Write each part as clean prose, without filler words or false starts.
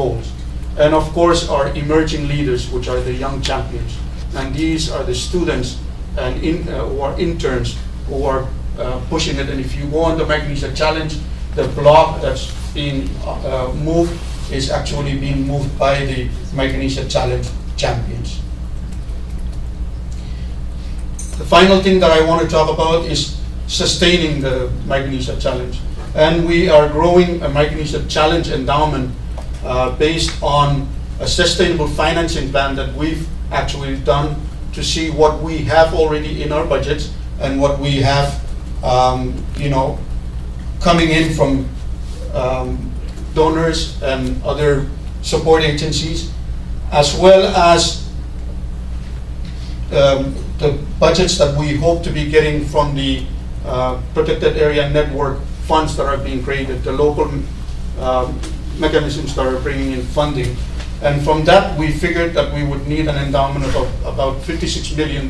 goals. And of course, our emerging leaders, which are the young champions. And these are the students and who are interns who are pushing it. And if you go on the Magnesia Challenge, the blog that's being moved is actually being moved by the Magnesia Challenge champions. The final thing that I want to talk about is sustaining the Magnesia Challenge. And we are growing a Magnesia Challenge endowment based on a sustainable financing plan that we've actually done to see what we have already in our budgets and what we have, coming in from donors and other support agencies, as well as the budgets that we hope to be getting from the protected area network funds that are being created, the local mechanisms that are bringing in funding. And from that, we figured that we would need an endowment of about $56 million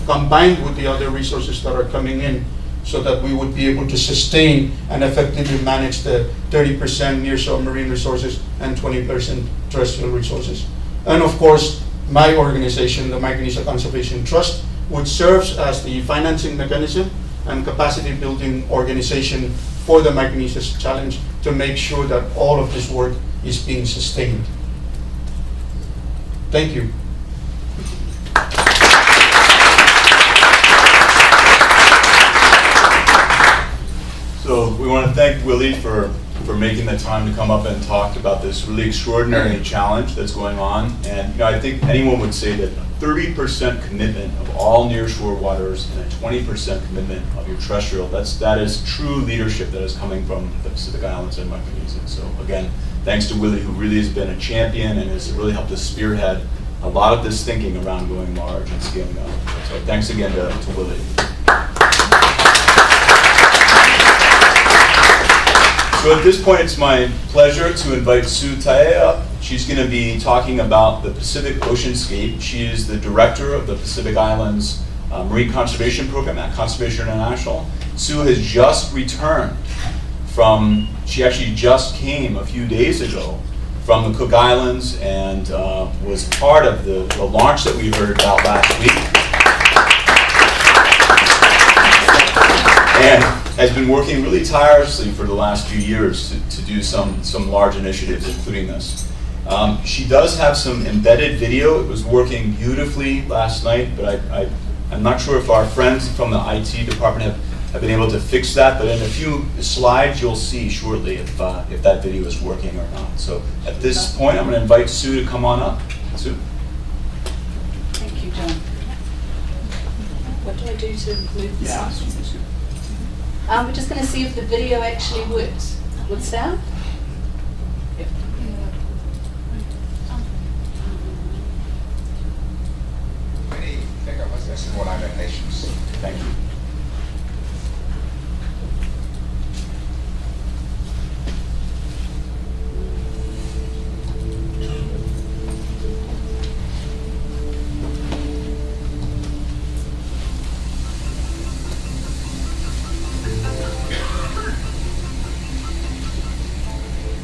combined with the other resources that are coming in, so that we would be able to sustain and effectively manage the 30% nearshore marine resources and 20% terrestrial resources. And of course, my organization, the Magnesia Conservation Trust, which serves as the financing mechanism and capacity building organization for the Magnesia Challenge to make sure that all of this work is being sustained. Thank you. So we want to thank Willie for making the time to come up and talk about this really extraordinary challenge that's going on. And I think anyone would say that 30% commitment of all nearshore waters and a 20% commitment of your terrestrial, that is true leadership that is coming from the Pacific Islands and Micronesia. So again, thanks to Willie, who really has been a champion and has really helped us spearhead a lot of this thinking around going large and scaling up. So thanks again to Willie. So at this point, it's my pleasure to invite Sue Tae up. She's going to be talking about the Pacific Oceanscape. She is the director of the Pacific Islands Marine Conservation Program at Conservation International. Sue has just returned from, she actually just came a few days ago from the Cook Islands and was part of the launch that we heard about last week. And has been working really tirelessly for the last few years to do some large initiatives, including this. She does have some embedded video. It was working beautifully last night, but I'm not sure if our friends from the IT department have been able to fix that, but in a few slides you'll see shortly if that video is working or not. So at this point, I'm going to invite Sue to come on up. Sue? Thank you, John. What do I do to move this on? We're just going to see if the video actually works. What's down? Yep. Many think of us as small island nations. Thank you.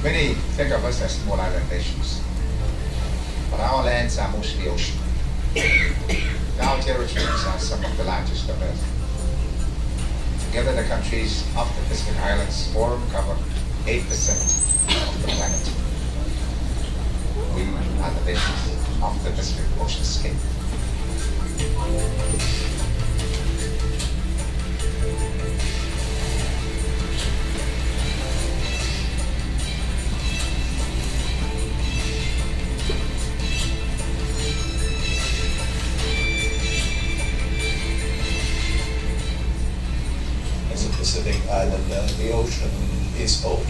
Many think of us as small island nations, but our lands are mostly ocean. Our territories are some of the largest on Earth. Together, the countries of the Pacific Islands form cover 8% of the planet. We are the basis of the Pacific Oceanscape. Pacific Islander, the ocean is old.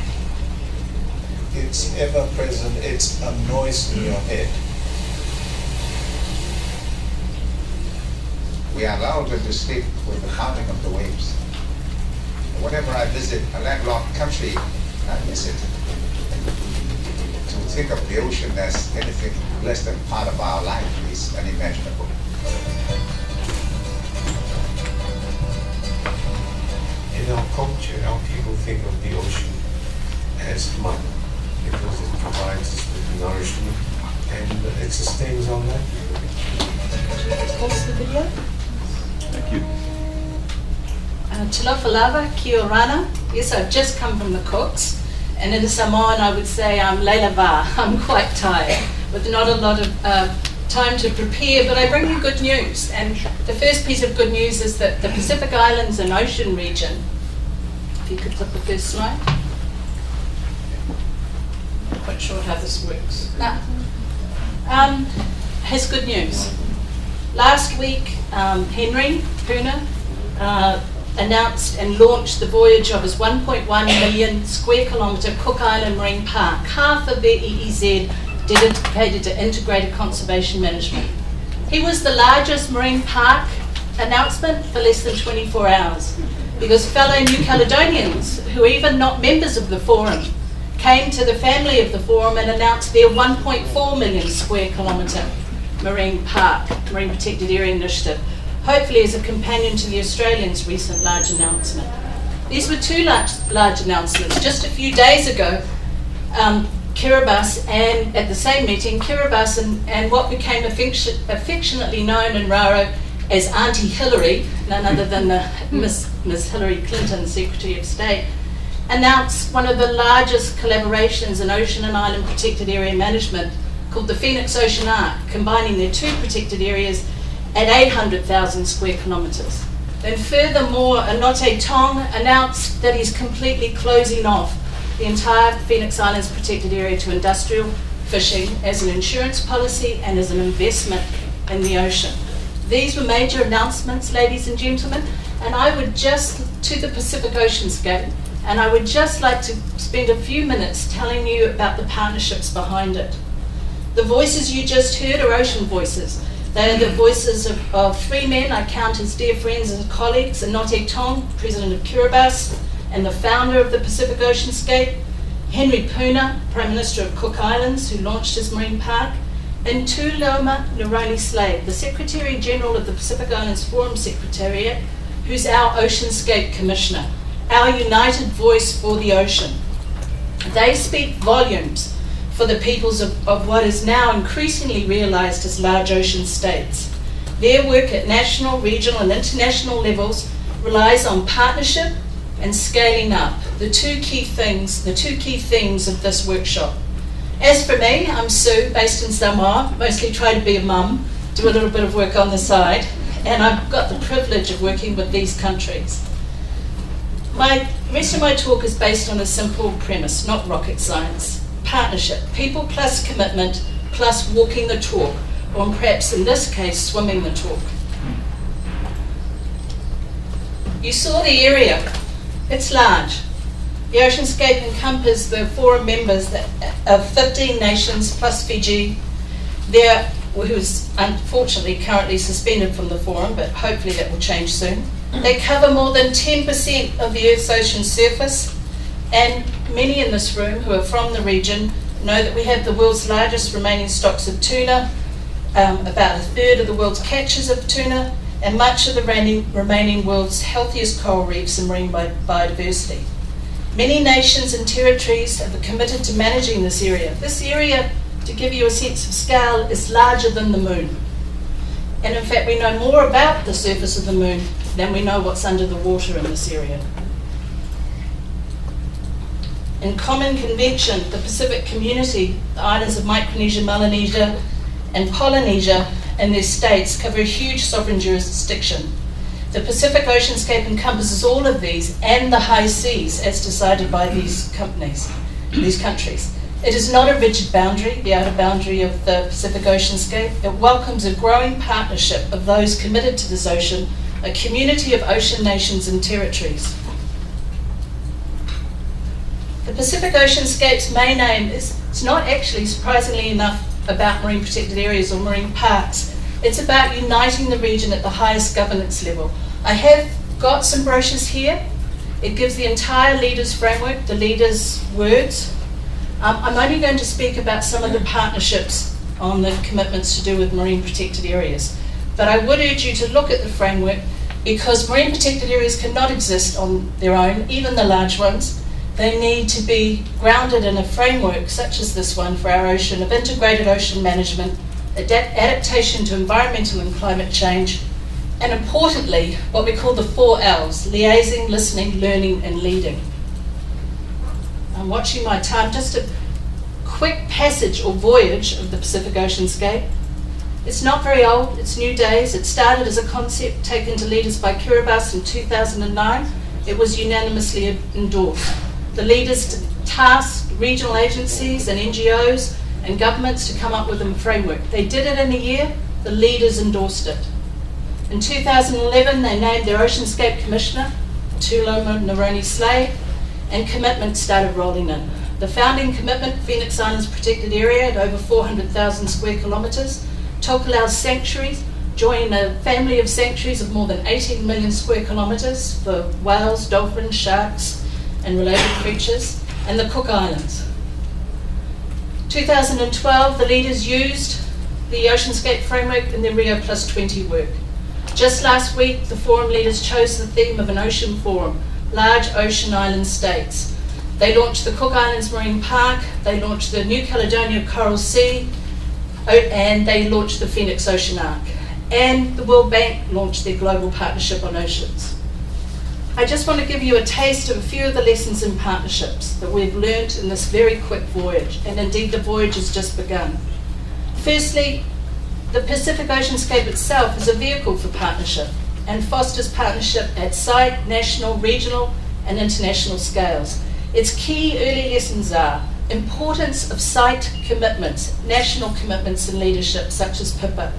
It's ever present, it's a noise in your head. We are lulled to sleep with the pounding of the waves. Whenever I visit a landlocked country, I miss it. To think of the ocean as anything less than part of our life is unimaginable. In our culture, our people think of the ocean as mother because it provides us with video. Thank you. Talofa lava, kia orana. Yes, I've just come from the cooks. And in Samoan, I would say I'm leila va. I'm quite tired, with not a lot of time to prepare, but I bring you good news. And the first piece of good news is that the Pacific Islands and Ocean region, if you could put the first slide. Not quite sure how this works. Has good news. Last week, Henry Puna announced and launched the voyage of his 1.1 million square kilometre Cook Island Marine Park, half of the EEZ dedicated to integrated conservation management. He was the largest marine park announcement for less than 24 hours because fellow New Caledonians, who are even not members of the forum, came to the family of the forum and announced their 1.4 million square kilometre marine park, marine protected area initiative, hopefully as a companion to the Australians' recent large announcement. These were two large announcements. Just a few days ago, Kiribati, and at the same meeting, Kiribati and what became affectionately known in Raro as Auntie Hillary, none other than Miss Hillary Clinton, Secretary of State, announced one of the largest collaborations in ocean and island protected area management called the Phoenix Ocean Arc, combining their two protected areas at 800,000 square kilometres. Then furthermore, Anote Tong announced that he's completely closing off the entire Phoenix Islands protected area to industrial fishing as an insurance policy and as an investment in the ocean. These were major announcements, ladies and gentlemen, and I would just, to the Pacific Oceanscape, and I would just like to spend a few minutes telling you about the partnerships behind it. The voices you just heard are ocean voices. They are the voices of three men I count as dear friends and colleagues: Anote Tong, President of Kiribati and the founder of the Pacific Oceanscape; Henry Puna, Prime Minister of Cook Islands, who launched his marine park; and Tuloma Neroni Slade, the Secretary General of the Pacific Islands Forum Secretariat, who's our Oceanscape Commissioner, our united voice for the ocean. They speak volumes for the peoples of what is now increasingly realised as large ocean states. Their work at national, regional and international levels relies on partnership and scaling up, the two key themes of this workshop. As for me, I'm Sue, based in Samoa, mostly try to be a mum, do a little bit of work on the side, and I've got the privilege of working with these countries. The rest of my talk is based on a simple premise, not rocket science. Partnership, people plus commitment, plus walking the talk, or perhaps in this case, swimming the talk. You saw the area. It's large. The Oceanscape encompasses the forum members of 15 nations plus Fiji, who's unfortunately currently suspended from the forum, but hopefully that will change soon. They cover more than 10% of the Earth's ocean surface, and many in this room who are from the region know that we have the world's largest remaining stocks of tuna, about a third of the world's catches of tuna, and much of the remaining world's healthiest coral reefs and marine biodiversity. Many nations and territories have committed to managing this area. This area, to give you a sense of scale, is larger than the moon. And in fact, we know more about the surface of the moon than we know what's under the water in this area. In common convention, the Pacific community, the islands of Micronesia, Melanesia, and Polynesia and their states cover a huge sovereign jurisdiction. The Pacific Oceanscape encompasses all of these and the high seas as decided by these countries. It is not a rigid boundary, the outer boundary of the Pacific Oceanscape. It welcomes a growing partnership of those committed to this ocean, a community of ocean nations and territories. The Pacific Oceanscape's main aim is not actually, surprisingly enough, about marine protected areas or marine parks. It's about uniting the region at the highest governance level. I have got some brochures here. It gives the entire leaders framework, the leaders' words. I'm only going to speak about some of the partnerships on the commitments to do with marine protected areas. But I would urge you to look at the framework, because marine protected areas cannot exist on their own, even the large ones. They need to be grounded in a framework such as this one for our ocean, of integrated ocean management, adaptation to environmental and climate change, And importantly, what we call the 4 L's: liaising, listening, learning, and leading. I'm watching my time. Just a quick passage or voyage of the Pacific Oceanscape. It's not very old, it's new days. It started as a concept taken to leaders by Kiribati in 2009. It was unanimously endorsed. The leaders tasked regional agencies and NGOs and governments to come up with a framework. They did it in a year, the leaders endorsed it. In 2011, they named their Oceanscape Commissioner, Tuloma Naroni Slade, and commitments started rolling in. The founding commitment, Phoenix Islands Protected Area at over 400,000 square kilometres, Tokelau Sanctuaries, joining a family of sanctuaries of more than 18 million square kilometres for whales, dolphins, sharks, and related creatures, and the Cook Islands. 2012, the leaders used the Oceanscape framework in their Rio Plus 20 work. Just last week, the forum leaders chose the theme of an ocean forum, large ocean island states. They launched the Cook Islands Marine Park, they launched the New Caledonia Coral Sea, and they launched the Phoenix Ocean Arc. And the World Bank launched their Global Partnership on Oceans. I just want to give you a taste of a few of the lessons in partnerships that we've learned in this very quick voyage, and indeed the voyage has just begun. Firstly, the Pacific Oceanscape itself is a vehicle for partnership and fosters partnership at site, national, regional, and international scales. Its key early lessons are importance of site commitments, national commitments and leadership, such as PIPA.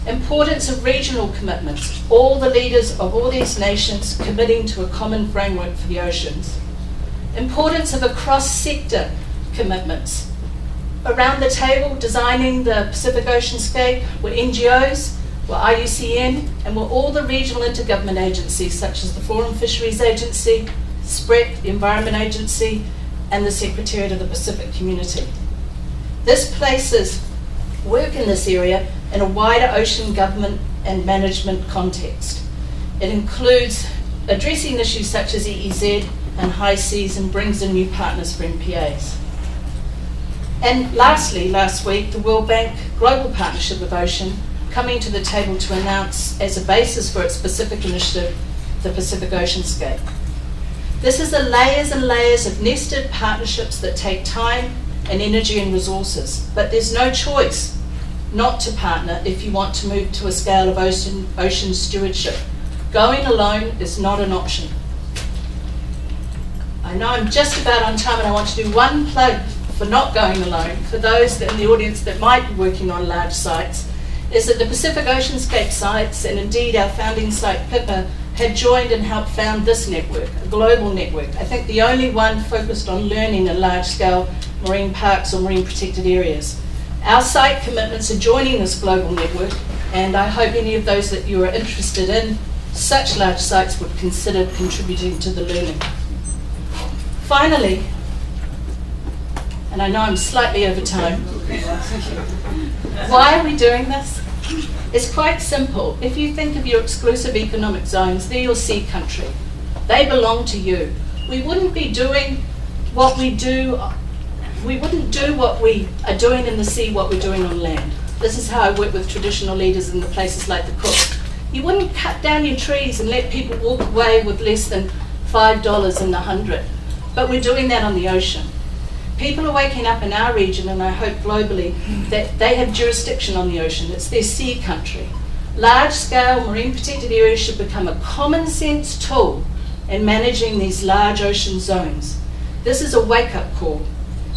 Importance of regional commitments, all the leaders of all these nations committing to a common framework for the oceans. Importance of a cross-sector commitments. Around the table designing the Pacific Oceanscape were NGOs, were IUCN, and were all the regional intergovernment agencies such as the Forum Fisheries Agency, SPREC, the Environment Agency, and the Secretariat of the Pacific Community. This places work in this area in a wider ocean government and management context. It includes addressing issues such as EEZ and high seas and brings in new partners for MPAs. And lastly, last week, the World Bank Global Partnership of Ocean coming to the table to announce as a basis for its Pacific initiative, the Pacific Oceanscape. This is the layers and layers of nested partnerships that take time and energy and resources, but there's no choice not to partner if you want to move to a scale of ocean stewardship. Going alone is not an option. I know I'm just about on time, and I want to do one plug for not going alone, for those in the audience that might be working on large sites, is that the Pacific Oceanscape sites, and indeed our founding site PIPA, have joined and helped found this network, a global network. I think the only one focused on learning in large-scale marine parks or marine protected areas. Our site commitments are joining this global network, and I hope any of those that you are interested in such large sites would consider contributing to the learning. Finally, and I know I'm slightly over time, why are we doing this? It's quite simple. If you think of your exclusive economic zones, they're your sea country. They belong to you. We wouldn't be doing what we do, we wouldn't do what we are doing in the sea, what we're doing on land. This is how I work with traditional leaders in the places like the Cook. You wouldn't cut down your trees and let people walk away with less than $5 in the 100. But we're doing that on the ocean. People are waking up in our region, and I hope globally, that they have jurisdiction on the ocean. It's their sea country. Large-scale marine protected areas should become a common sense tool in managing these large ocean zones. This is a wake-up call.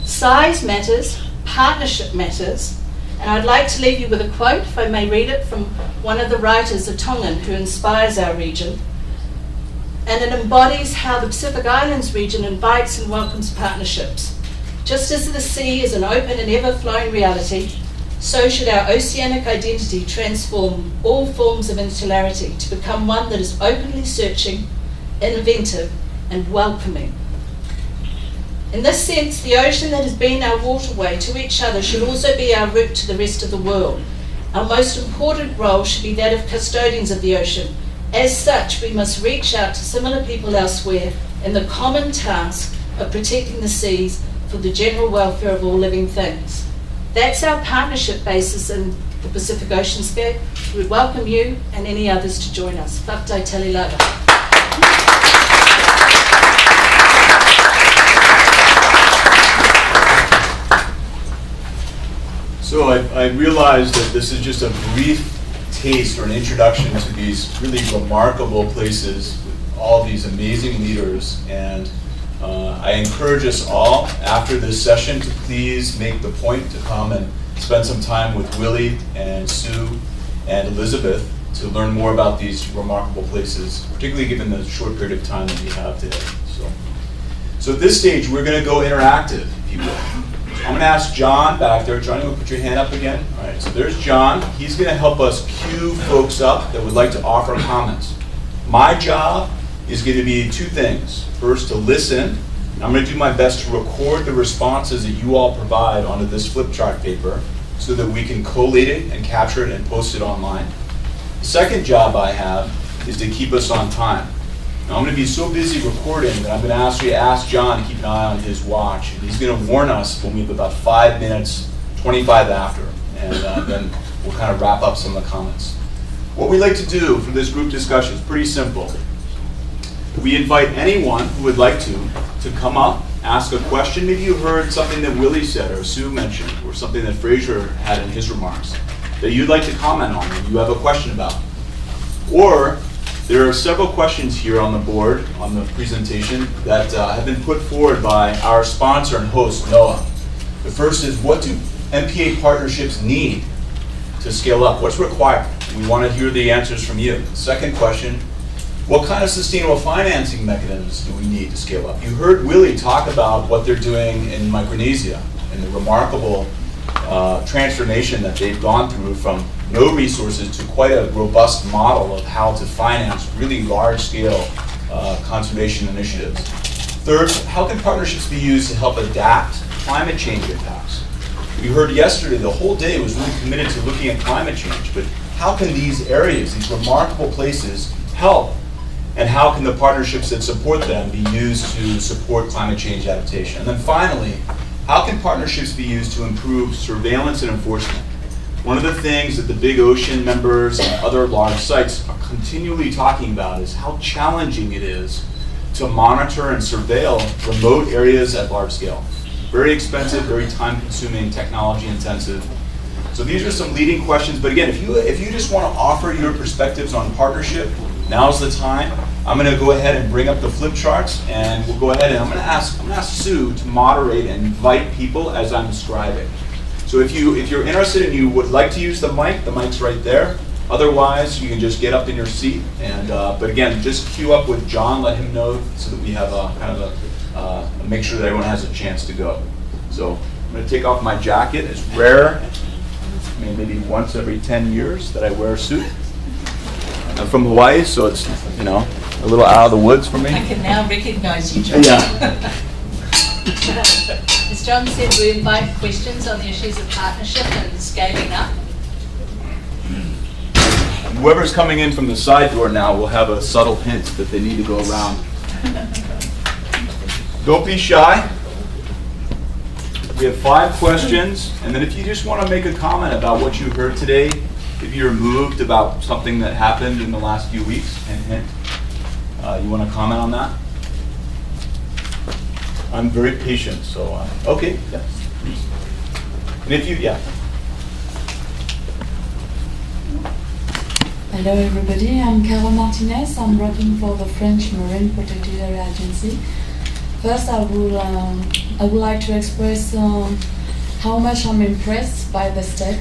Size matters, partnership matters, and I'd like to leave you with a quote, if I may read it, from one of the writers, a Tongan, who inspires our region. And it embodies how the Pacific Islands region invites and welcomes partnerships. Just as the sea is an open and ever-flowing reality, so should our oceanic identity transform all forms of insularity to become one that is openly searching, inventive, and welcoming. In this sense, the ocean that has been our waterway to each other should also be our route to the rest of the world. Our most important role should be that of custodians of the ocean. As such, we must reach out to similar people elsewhere in the common task of protecting the seas for the general welfare of all living things. That's our partnership basis in the Pacific Oceanscape. We welcome you and any others to join us. Whakatau tali lava. So I realize that this is just a brief taste or an introduction to these really remarkable places with all these amazing leaders, and I encourage us all after this session to please make the point to come and spend some time with Willie and Sue and Elizabeth to learn more about these remarkable places, particularly given the short period of time that we have today. So at this stage, we're going to go interactive, if you will. I'm going to ask John back there. John, you want to put your hand up again? All right, so there's John. He's going to help us cue folks up that would like to offer comments. My job is going to be two things. First, to listen. I'm going to do my best to record the responses that you all provide onto this flip chart paper so that we can collate it and capture it and post it online. The second job I have is to keep us on time. Now, I'm going to be so busy recording that I'm going to actually ask John to keep an eye on his watch. And he's going to warn us when we have about 5 minutes, 25 after, and then we'll kind of wrap up some of the comments. What we like to do for this group discussion is pretty simple. We invite anyone who would like to come up, ask a question. Maybe you heard something that Willie said or Sue mentioned, or something that Fraser had in his remarks that you'd like to comment on and you have a question about. Or there are several questions here on the board, on the presentation, that have been put forward by our sponsor and host, NOAA. The first is, what do MPA partnerships need to scale up? What's required? We want to hear the answers from you. The second question, what kind of sustainable financing mechanisms do we need to scale up? You heard Willie talk about what they're doing in Micronesia and the remarkable transformation that they've gone through from no resources to quite a robust model of how to finance really large-scale conservation initiatives. Third, how can partnerships be used to help adapt climate change impacts? We heard yesterday the whole day was really committed to looking at climate change, but how can these areas, these remarkable places, help? And how can the partnerships that support them be used to support climate change adaptation? And then finally, how can partnerships be used to improve surveillance and enforcement? One of the things that the Big Ocean members and other large sites are continually talking about is how challenging it is to monitor and surveil remote areas at large scale. Very expensive, very time-consuming, technology-intensive. So these are some leading questions. But again, if you just want to offer your perspectives on partnership, now's the time. I'm going to go ahead and bring up the flip charts, and we'll go ahead and I'm going to ask Sue to moderate and invite people as I'm describing. So if you're interested and you would like to use the mic's right there. Otherwise, you can just get up in your seat. And but again, just queue up with John. Let him know so that we have a kind of make sure that everyone has a chance to go. So I'm going to take off my jacket. It's rare. I mean, maybe once every 10 years that I wear a suit. I'm from Hawaii, so it's, you know, a little out of the woods for me. I can now recognize you, John. Yeah. As John said, we invite questions on the issues of partnership and scaling up. Whoever's coming in from the side door now will have a subtle hint that they need to go around. Don't be shy. We have 5 questions, and then if you just want to make a comment about what you heard today, if you're moved about something that happened in the last few weeks, hint, you want to comment on that? I'm very patient, so okay, yes. And if you, yeah. Hello everybody, I'm Carol Martinez. I'm working for the French Marine Protected Area Agency. First, I would like to express how much I'm impressed by the step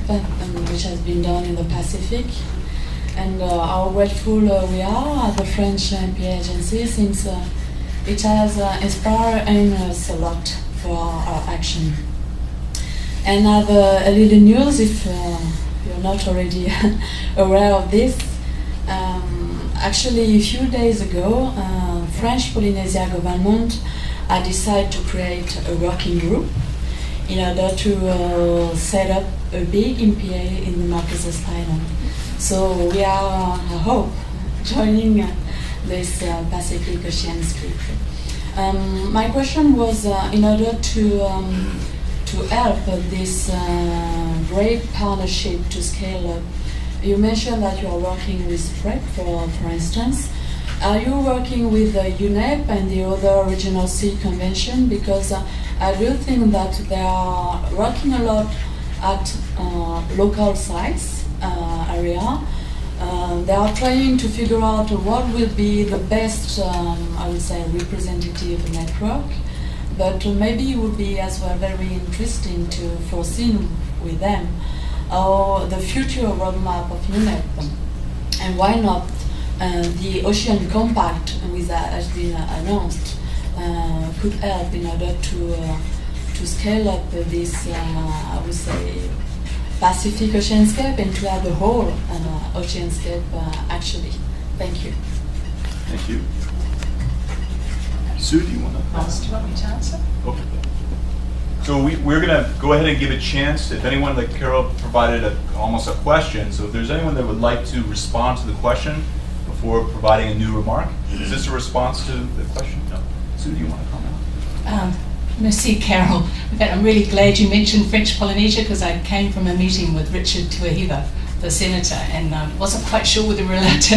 which has been done in the Pacific, and how grateful we are at the French MPA agency, since it has inspired us a lot for our action. And I have a little news, if you're not already aware of this. Actually, a few days ago, French Polynesia government had decided to create a working group in order to set up a big MPA in the Marquesas Island. So we are, I hope, joining this Pacific Oceanscape. My question was, in order to to help this great partnership to scale up? You mentioned that you are working with PrEP, for instance. Are you working with UNEP and the other regional seed convention? Because I do think that they are working a lot at local sites, area. They are trying to figure out what will be the best, I would say, representative network. But maybe it would be as well very interesting to foresee with them the future roadmap of UNEP. And why not the Ocean Compact, which has been announced, could help in order to scale up this, I would say, Pacific Oceanscape and to have the whole Oceanscape actually. Thank you. Thank you. Sue, do you want to? Do you want me to answer? Okay. So we're going to go ahead and give a chance, if anyone, like Carol provided almost a question, so if there's anyone that would like to respond to the question before providing a new remark. Is this a response to the question? No. Sue, do you want to comment? Merci, Carol. In fact, I'm really glad you mentioned French Polynesia because I came from a meeting with Richard Tuahiva, the senator, and wasn't quite sure whether we were allowed to